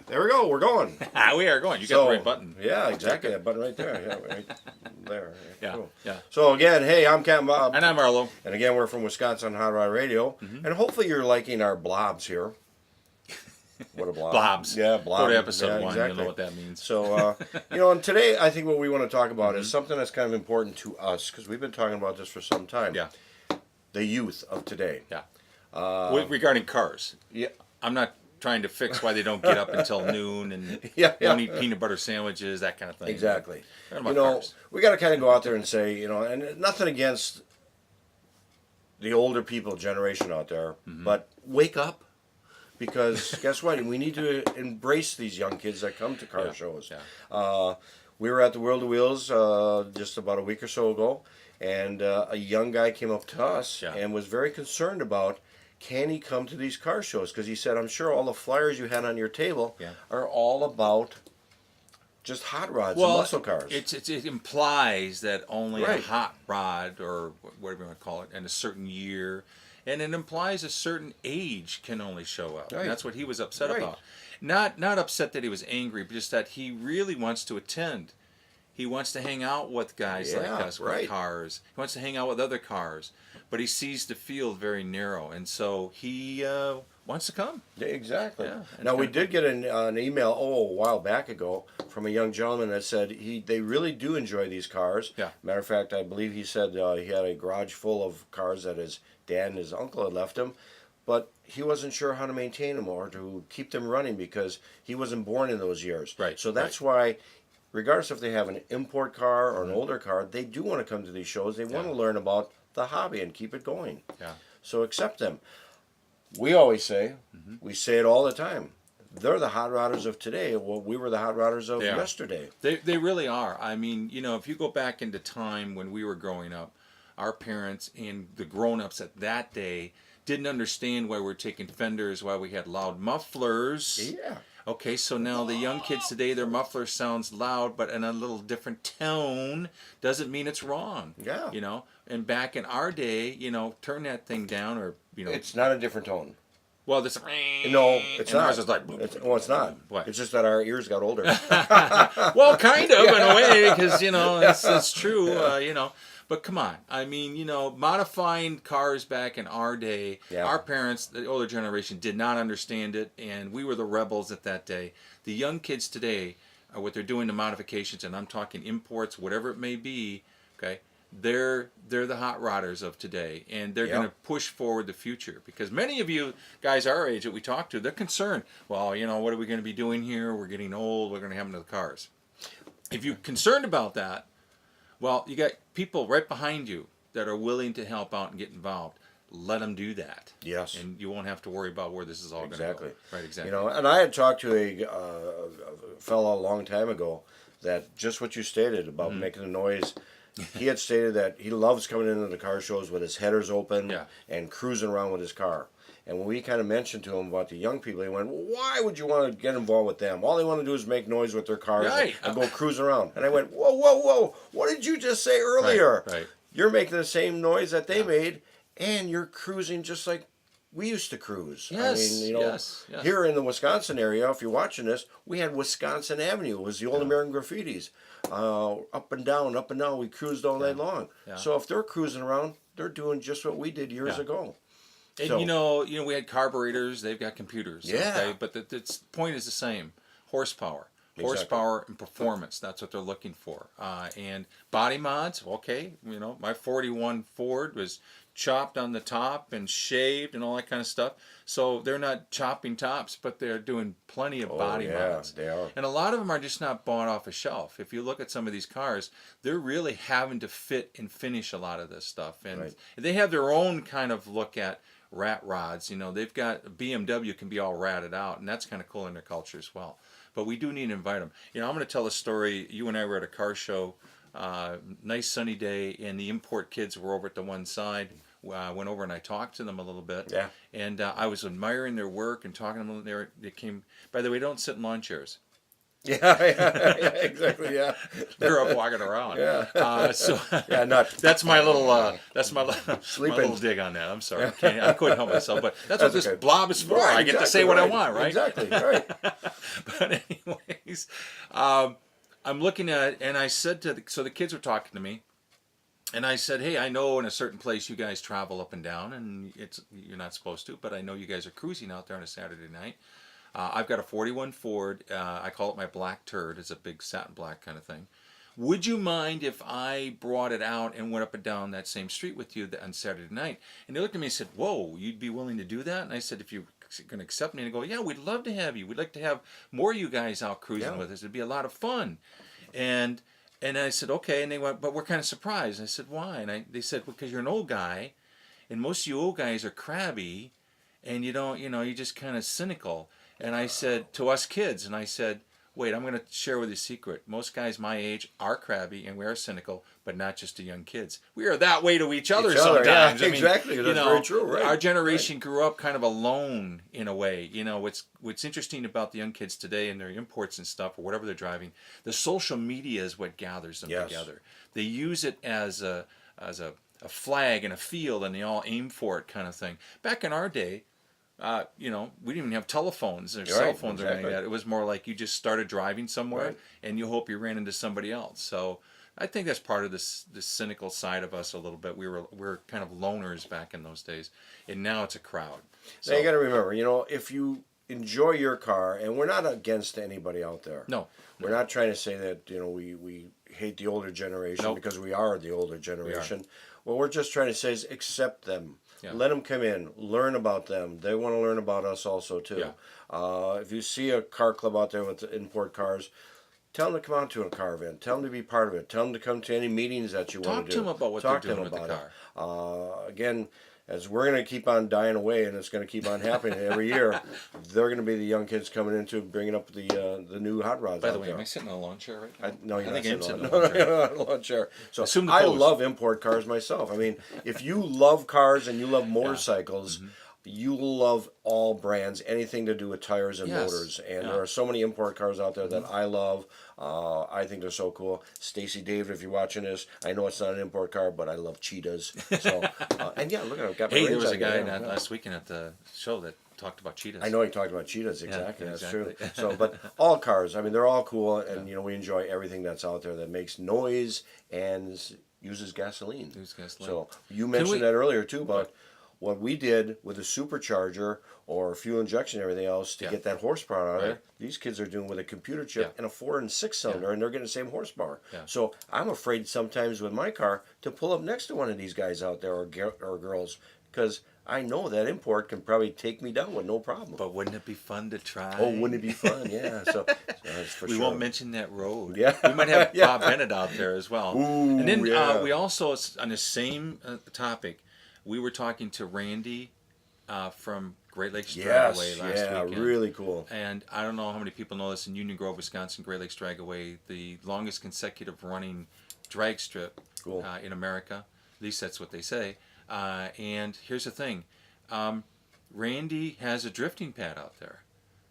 There we go. We're going. We are going. You got the right button. Yeah, exactly. That button right there. Yeah, right there. Yeah, Cool. yeah. So again, hey, I'm Captain Bob. And I'm Arlo. And again, we're from Wisconsin Hot Rod Radio. And hopefully you're liking our blobs here. What a blob. Blobs. Yeah, blobs. Go to episode 1. Exactly. You'll know what that means. So, and today I think what we want to talk about is something that's kind of important to us because we've been talking about this for some time. Yeah. The youth of today. Yeah. Regarding cars. Yeah. I'm not trying to fix why they don't get up until noon and don't eat peanut butter sandwiches, that kind of thing. Exactly. Cars. We got to kind of go out there and say, and nothing against the older people generation out there, but wake up. Because guess what? We need to embrace these young kids that come to car shows. Yeah. We were at the World of Wheels just about a week or so ago, and a young guy came up to us and was very concerned about, can he come to these car shows? Because he said, I'm sure all the flyers you had on your table are all about just hot rods and muscle cars. It implies that only a hot rod, or whatever you want to call it, in a certain year, and it implies a certain age can only show up. Right. And that's what he was upset about. Not upset that he was angry, but just that he really wants to attend. He wants to hang out with guys like us with cars. He wants to hang out with other cars. But he sees the field very narrow, and so he wants to come. Yeah, exactly. Yeah, now, we did get an email a while back ago from a young gentleman that said they really do enjoy these cars. Yeah. Matter of fact, I believe he said he had a garage full of cars that his dad and his uncle had left him, but he wasn't sure how to maintain them or to keep them running because he wasn't born in those years. Right. So that's why, regardless if they have an import car or an older car, they do want to come to these shows. They want to learn about the hobby and keep it going. Yeah. So accept them. We always say, we say it all the time, they're the hot rodders of today. Well, we were the hot rodders of yesterday. They really are. I mean, if you go back into time when we were growing up, our parents and the grown-ups at that day didn't understand why we're taking fenders, why we had loud mufflers. Yeah. Okay, so now the young kids today, their muffler sounds loud, but in a little different tone. Doesn't mean it's wrong. Yeah. And back in our day, turn that thing down, or It's not a different tone. Well, this. No, it's not. Ours is like. It's not. What? It's just that our ears got older. Well, kind of in a way, because it's true. But come on, I mean, modifying cars back in our day, our parents, the older generation, did not understand it, and we were the rebels at that day. The young kids today, what they're doing to modifications, and I'm talking imports, whatever it may be, okay, they're the hot rodders of today, and they're going to push forward the future. Because many of you guys our age that we talk to, they're concerned. Well, what are we going to be doing here? We're getting old. What's going to happen to the cars? If you're concerned about that, well, you got people right behind you that are willing to help out and get involved. Let them do that. Yes. And you won't have to worry about where this is all going to go. Right, exactly. And I had talked to a fellow a long time ago that just what you stated about making the noise. He had stated that he loves coming into the car shows with his headers open and cruising around with his car. And when we kind of mentioned to him about the young people, he went, well, why would you want to get involved with them? All they want to do is make noise with their cars and go cruising around. And I went, whoa, what did you just say earlier? Right. You're making the same noise that they made, and you're cruising just like we used to cruise. Yes, I mean, here in the Wisconsin area, if you're watching this, we had Wisconsin Avenue. It was the old American graffitis. Up and down, we cruised all night long. Yeah. So if they're cruising around, they're doing just what we did years ago. And we had carburetors, they've got computers. Yeah. Okay? But the point is the same. Horsepower. Horsepower and performance, that's what they're looking for. And body mods, okay. My 41 Ford was chopped on the top and shaved and all that kind of stuff. So they're not chopping tops, but they're doing plenty of body mods. They are. And a lot of them are just not bought off a shelf. If you look at some of these cars, they're really having to fit and finish a lot of this stuff. And they have their own kind of look at rat rods. They've got BMW can be all ratted out, and that's kind of cool in their culture as well. But we do need to invite them. I'm going to tell a story. You and I were at a car show, nice sunny day, and the import kids were over at the one side. I went over and I talked to them a little bit. Yeah. And I was admiring their work and talking to them. They came. By the way, don't sit in lawn chairs. Exactly, yeah. Grew up walking around. Yeah. So Yeah, not that's my little my little dig on that. I'm sorry, I couldn't help myself, but that's what this okay. blob is for. Right, I get to exactly, say what I right. want, right? Exactly, right. But anyways, I'm looking at, and I said so the kids were talking to me, and I said, hey, I know in a certain place you guys travel up and down, and you're not supposed to, but I know you guys are cruising out there on a Saturday night. I've got a 41 Ford. I call it my black turd. It's a big satin black kind of thing. Would you mind if I brought it out and went up and down that same street with you on Saturday night? And they looked at me and said, whoa, you'd be willing to do that? And I said, if you're going to accept me, and they go, yeah, we'd love to have you. We'd like to have more of you guys out cruising with us. It'd be a lot of fun. And I said, okay. And they went, but we're kind of surprised. I said, why? And they said, because you're an old guy, and most of you old guys are crabby, and you don't, you're just kind of cynical. And I said, to us kids, and I said, wait, I'm going to share with you a secret. Most guys my age are crabby and we are cynical, but not just to young kids. We are that way to each other sometimes. Yeah, exactly. That's very true, right. Our generation grew up kind of alone in a way. What's interesting about the young kids today and their imports and stuff or whatever they're driving, the social media is what gathers them together. They use it as a flag in a field and they all aim for it kind of thing. Back in our day, we didn't even have telephones or cell phones or anything like that. It was more like you just started driving somewhere and you hope you ran into somebody else. So I think that's part of this cynical side of us a little bit. We're kind of loners back in those days, and now it's a crowd. So now you got to remember, if you enjoy your car, and we're not against anybody out there. No, we're not trying to say that we hate the older generation because we are the older generation. What we're just trying to say is accept them. Yeah. Let them come in, learn about them. They want to learn about us also too. Yeah. If you see a car club out there with import cars, tell them to come out to a car event. Tell them to be part of it. Tell them to come to any meetings that you want to do. Talk to them about what they're doing with the car. Again, as we're going to keep on dying away, and it's going to keep on happening every year, they're going to be the young kids coming into bringing up the new hot rods. By the way, am I sitting on a lawn chair right now? No, you're I not think sitting I'm sitting on a lawn chair. So I love import cars myself. I mean, if you love cars and you love motorcycles, you love all brands, anything to do with tires and motors. And there are so many import cars out there that I love. I think they're so cool. Stacy David, if you're watching this, I know it's not an import car, but I love cheetahs. So, and yeah, look at it. Hey, there was a guy last weekend at the show that talked about cheetahs. I know he talked about cheetahs, exactly. That's true. So, but all cars, I mean, they're all cool, and we enjoy everything that's out there that makes noise and uses gasoline. So you mentioned that earlier too about what we did with a supercharger or fuel injection and everything else to get that horsepower out of there. These kids are doing with a computer chip and a 4 and 6 cylinder, and they're getting the same horsepower. So I'm afraid sometimes with my car to pull up next to one of these guys out there or girls, because I know that import can probably take me down with no problem. But wouldn't it be fun to try? Oh, wouldn't it be fun? Yeah. So that's for we sure. won't mention that road. Yeah. We might have Bob Bennett out there as well. Ooh, and then we also, on the same topic, we were talking to Randy from Great Lakes Dragaway last weekend. Yeah, really cool. And I don't know how many people know this in Union Grove, Wisconsin, Great Lakes Dragaway, the longest consecutive running drag strip in America. At least that's what they say. And here's the thing. Randy has a drifting pad out there.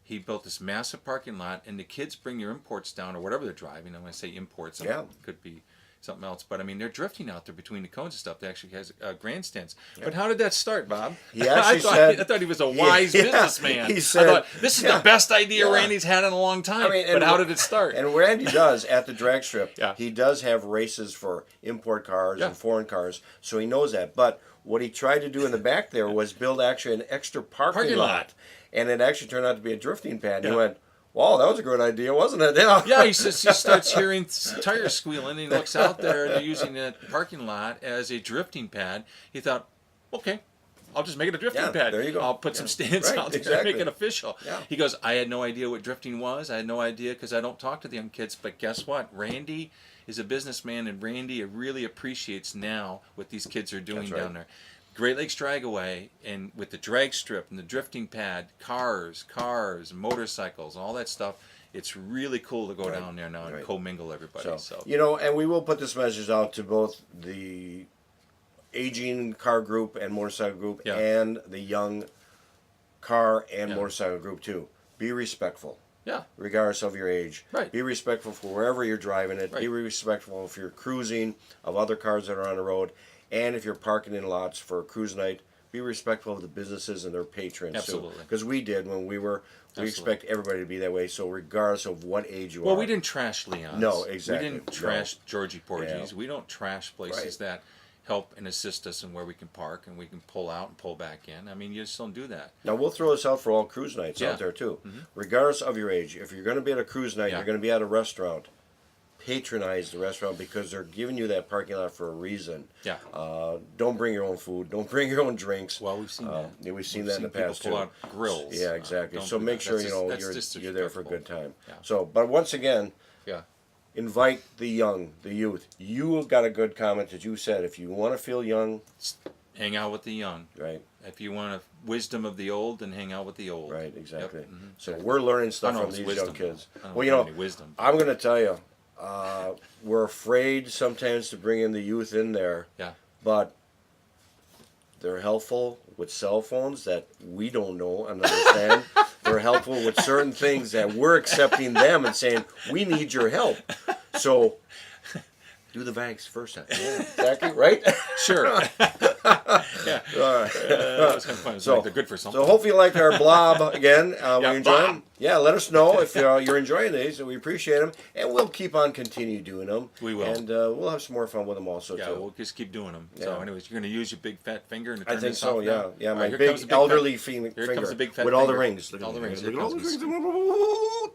He built this massive parking lot, and the kids bring their imports down, or whatever they're driving. I'm going to say imports. It could be something else. But, I mean, they're drifting out there between the cones and stuff. They actually has grandstands. Yeah. But how did that start, Bob? He actually I thought he was a wise businessman. He said, I thought, this is the best idea Randy's had in a long time. But how did it start? And Randy does, at the drag strip, he does have races for import cars and foreign cars, so he knows that. But what he tried to do in the back there was build actually an extra parking lot. And it actually turned out to be a drifting pad. He went, wow, that was a good idea, wasn't it? Yeah, he says he starts hearing tires squealing, and he looks out there, and they're using that parking lot as a drifting pad. He thought, okay, I'll just make it a drifting pad. There you go. I'll put some stands out there and make it official. Yeah. He goes, I had no idea what drifting was. I had no idea because I don't talk to the young kids. But guess what? Randy is a businessman, and Randy really appreciates now what these kids are doing down there. Great Lakes Dragaway, and with the drag strip and the drifting pad, cars, motorcycles, all that stuff. It's really cool to go down there now and commingle everybody. So and we will put this message out to both the aging car group and motorcycle group and the young car and motorcycle group too. Be respectful. Yeah. Regardless of your age. Right. Be respectful for wherever you're driving it. Right. Be respectful if you're cruising of other cars that are on the road. And if you're parking in lots for a cruise night, be respectful of the businesses and their patrons. Absolutely. Because we did when we were. We expect everybody to be that way. So regardless of what age you are. Well, we didn't trash Leon's. No, exactly. We didn't trash Georgie Porgy's. Yeah. We don't trash places that help and assist us in where we can park and we can pull out and pull back in. I mean, you just don't do that. Now, we'll throw this out for all cruise nights out there, too. Regardless of your age, if you're going to be at a cruise night, you're going to be at a restaurant, patronize the restaurant because they're giving you that parking lot for a reason. Yeah. Don't bring your own food. Don't bring your own drinks. Well, we've seen that. Yeah, we've seen that in the past, people too. pull out grills. Yeah, exactly. So make sure, That's you're there for a good time. Yeah. So, but once again, Yeah. invite the young, the youth. You got a good comment that you said. If you want to feel young, hang out with the young. right? If you want wisdom of the old, then hang out with the old. Right, exactly. Yep. Mm-hmm. So we're learning stuff from these wisdom, young kids. well, any wisdom. I'm going to tell you, we're afraid sometimes to bring in the youth in there. Yeah. But they're helpful with cell phones that we don't know and understand. They're helpful with certain things that we're accepting them and saying, we need your help. So do the banks first time. Yeah, exactly, right? Sure. Yeah. All right. That's kind of fun. They're good for something. So hopefully you like our blob again. We enjoy Blob. them. Yeah, let us know if you're enjoying these. We appreciate them. And we'll keep on continue doing them. We will. And we'll have some more fun with them also, Yeah, too. we'll just keep doing them. Yeah. So anyways, you're going to use your big fat finger and I turn think this so, off yeah. now? Yeah, All my right, here comes big the elderly fat, finger. Here comes the big fat with all the finger. rings. All the rings. Look Here at all the comes rings.